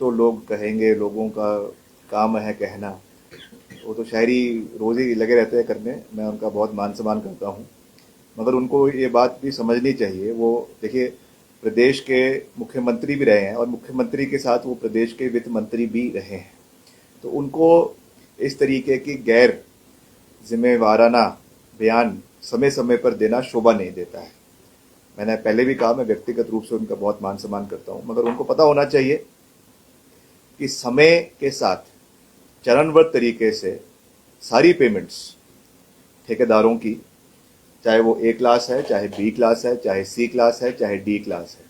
तो लोग कहेंगे, लोगों का काम है कहना। वो तो शायरी रोज ही लगे रहते हैं करने, मैं उनका बहुत मान सम्मान करता हूँ। मगर उनको ये बात भी समझनी चाहिए। वो देखिए, प्रदेश के मुख्यमंत्री भी रहे हैं और मुख्यमंत्री के साथ वो प्रदेश के वित्त मंत्री भी रहे हैं। तो उनको इस तरीके की गैर जिम्मेवाराना बयान समय समय पर देना शोभा नहीं देता है। मैंने पहले भी कहा, मैं व्यक्तिगत रूप से उनका बहुत मान सम्मान करता हूं, मगर उनको पता होना चाहिए कि समय के साथ चरणबद्ध तरीके से सारी पेमेंट्स ठेकेदारों की, चाहे वो ए क्लास है, चाहे बी क्लास है, चाहे सी क्लास है, चाहे डी क्लास है,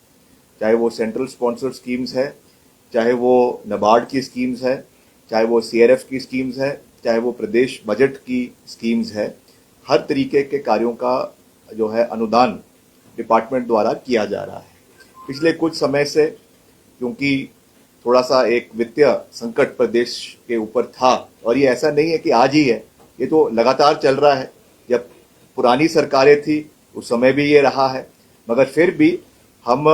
चाहे वो सेंट्रल स्पॉन्सर्ड स्कीम्स है, चाहे वो नाबार्ड की स्कीम्स है, चाहे वो सीआरएफ की स्कीम्स है, चाहे वो प्रदेश बजट की स्कीम्स है, हर तरीके के कार्यों का जो है अनुदान डिपार्टमेंट द्वारा किया जा रहा है। पिछले कुछ समय से, क्योंकि थोड़ा सा एक वित्तीय संकट प्रदेश के ऊपर था, और ये ऐसा नहीं है कि आज ही है, ये तो लगातार चल रहा है। जब पुरानी सरकारें थी उस समय भी ये रहा है, मगर फिर भी हम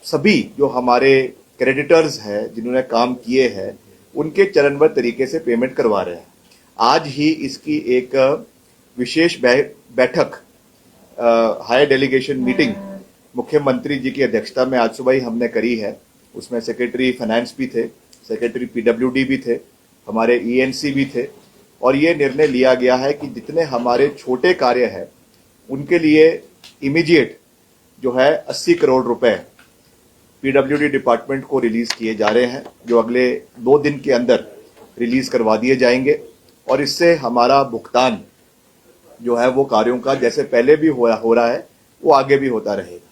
सभी जो हमारे क्रेडिटर्स हैं, जिन्होंने काम किए हैं, उनके चरणबद्ध तरीके से पेमेंट करवा रहे हैं। आज ही इसकी एक विशेष बैठक, हायर डेलीगेशन मीटिंग मुख्यमंत्री जी की अध्यक्षता में आज सुबह ही हमने करी है। उसमें सेक्रेटरी फाइनेंस भी थे, सेक्रेटरी पीडब्ल्यूडी भी थे, हमारे ईएनसी भी थे, और ये निर्णय लिया गया है कि जितने हमारे छोटे कार्य हैं उनके लिए इमीडिएट जो है 80 करोड़ रुपए पीडब्ल्यूडी डिपार्टमेंट को रिलीज किए जा रहे हैं, जो अगले 2 दिन के अंदर रिलीज करवा दिए जाएंगे। और इससे हमारा भुगतान जो है वो कार्यों का जैसे पहले भी हो रहा है वो आगे भी होता रहेगा।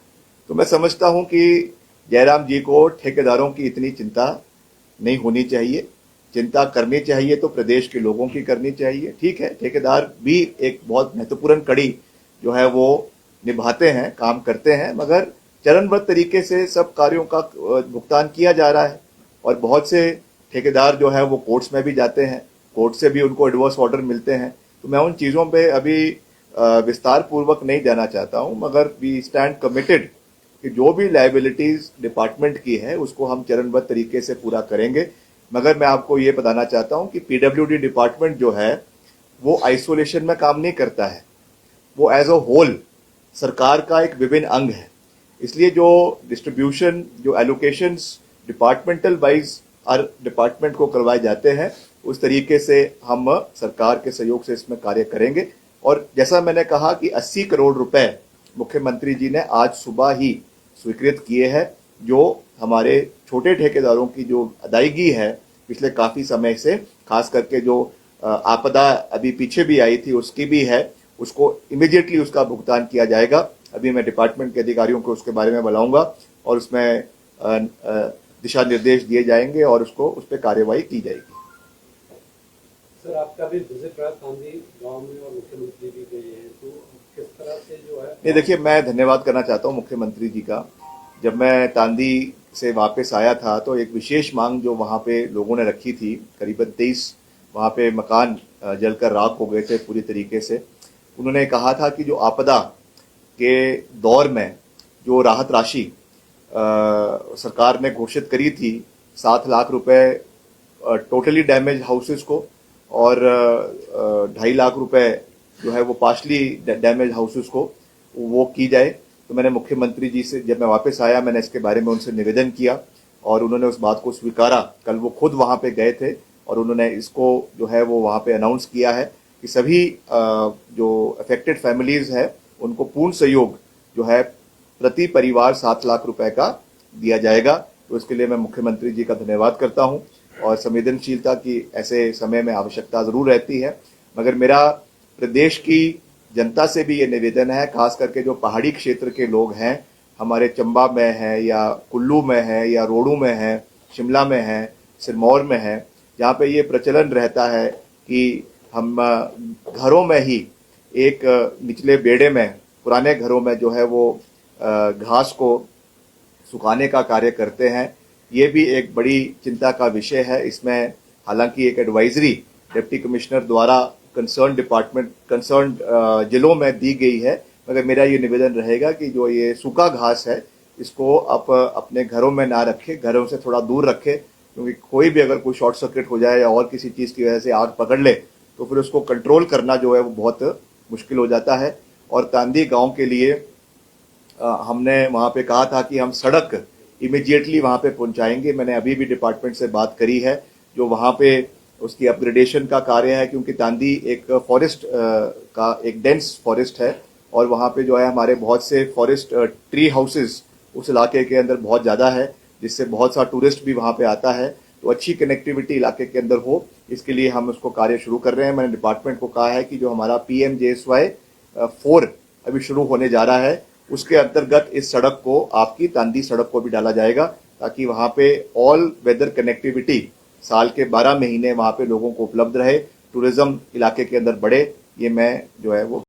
तो मैं समझता हूं कि जयराम जी को ठेकेदारों की इतनी चिंता नहीं होनी चाहिए। चिंता करनी चाहिए तो प्रदेश के लोगों की करनी चाहिए। ठीक है, ठेकेदार भी एक बहुत महत्वपूर्ण कड़ी जो है वो निभाते हैं, काम करते हैं, मगर चरणबद्ध तरीके से सब कार्यों का भुगतान किया जा रहा है। और बहुत से ठेकेदार जो है वो कोर्ट्स में भी जाते हैं, कोर्ट से भी उनको एडवर्स ऑर्डर मिलते हैं। तो मैं उन चीज़ों पे अभी विस्तार पूर्वक नहीं जाना चाहता हूं, मगर वी स्टैंड कमिटेड कि जो भी लायबिलिटीज डिपार्टमेंट की है उसको हम चरणबद्ध तरीके से पूरा करेंगे। मगर मैं आपको ये बताना चाहता हूं कि पीडब्ल्यूडी डिपार्टमेंट जो है वो आइसोलेशन में काम नहीं करता है, वो एज अ होल सरकार का एक विभिन्न अंग है। इसलिए जो डिस्ट्रीब्यूशन, जो एलोकेशंस डिपार्टमेंटल वाइज हर डिपार्टमेंट को करवाए जाते हैं, उस तरीके से हम सरकार के सहयोग से इसमें कार्य करेंगे। और जैसा मैंने कहा कि 80 करोड़ रुपए मुख्यमंत्री जी ने आज सुबह ही स्वीकृत किए हैं, जो हमारे छोटे ठेकेदारों की जो अदायगी है पिछले काफी समय से, खास करके जो आपदा अभी पीछे भी आई थी उसकी भी है, उसको इमीडिएटली उसका भुगतान किया जाएगा। अभी मैं डिपार्टमेंट के अधिकारियों को उसके बारे में बुलाऊंगा और उसमें दिशा निर्देश दिए जाएंगे और उसको उस पर कार्यवाही की जाएगी। सर, आपका भी विजिट रहा तांदी गांव में और मुख्यमंत्री भी गए हैं, तो किस तरह से जो है? नहीं, देखिए, मैं धन्यवाद करना चाहता हूं मुख्यमंत्री जी का। जब मैं तांदी से वापस आया था तो एक विशेष मांग जो वहां पे लोगों ने रखी थी, करीबन 23 वहां पे मकान जलकर राख हो गए थे पूरी तरीके से। उन्होंने कहा था कि जो आपदा के दौर में जो राहत राशि सरकार ने घोषित करी थी 7 लाख रुपए टोटली डैमेज हाउसेस को, और 2.5 लाख रुपए जो है वो पार्शली डैमेज हाउसेस को वो की जाए। तो मैंने मुख्यमंत्री जी से जब मैं वापस आया, मैंने इसके बारे में उनसे निवेदन किया और उन्होंने उस बात को स्वीकारा। कल वो खुद वहां पे गए थे और उन्होंने इसको जो है वो वहां पे अनाउंस किया है कि सभी जो अफेक्टेड फैमिलीज है उनको पूर्ण सहयोग जो है प्रति परिवार 7 लाख रुपए का दिया जाएगा। तो इसके लिए मैं मुख्यमंत्री जी का धन्यवाद करता हूं। और संवेदनशीलता की ऐसे समय में आवश्यकता जरूर रहती है, मगर मेरा प्रदेश की जनता से भी ये निवेदन है, खास करके जो पहाड़ी क्षेत्र के लोग हैं, हमारे चंबा में है या कुल्लू में है या रोडू में है, शिमला में है, सिरमौर में है, जहाँ पे ये प्रचलन रहता है कि हम घरों में ही एक निचले बेड़े में, पुराने घरों में जो है वो घास को सुखाने का कार्य करते हैं। ये भी एक बड़ी चिंता का विषय है। इसमें हालांकि एक एडवाइजरी डिप्टी कमिश्नर द्वारा कंसर्न डिपार्टमेंट, कंसर्न जिलों में दी गई है, मगर मेरा ये निवेदन रहेगा कि जो ये सूखा घास है इसको आप अपने घरों में ना रखें, घरों से थोड़ा दूर रखें, क्योंकि कोई भी अगर कोई शॉर्ट सर्किट हो जाए या और किसी चीज़ की वजह से आग पकड़ ले तो फिर उसको कंट्रोल करना जो है वो बहुत मुश्किल हो जाता है। और तांदी गांव के लिए हमने वहां पे कहा था कि हम सड़क इमिडिएटली वहां पे पहुंचाएंगे। मैंने अभी भी डिपार्टमेंट से बात करी है, जो वहां पे उसकी अपग्रेडेशन का कार्य है, क्योंकि तांदी एक फॉरेस्ट का एक डेंस फॉरेस्ट है और वहां पे जो है हमारे बहुत से फॉरेस्ट ट्री हाउसेस उस इलाके के अंदर बहुत ज़्यादा है, जिससे बहुत सा टूरिस्ट भी वहां पे आता है। तो अच्छी कनेक्टिविटी इलाके के अंदर हो, इसके लिए हम उसको कार्य शुरू कर रहे हैं। मैंने डिपार्टमेंट को कहा है कि जो हमारा PMJSY 4 अभी शुरू होने जा रहा है, उसके अंतर्गत इस सड़क को, आपकी तांदी सड़क को भी डाला जाएगा, ताकि वहां पे ऑल वेदर कनेक्टिविटी साल के 12 महीने वहां पे लोगों को उपलब्ध रहे, टूरिज्म इलाके के अंदर बढ़े। ये मैं जो है वो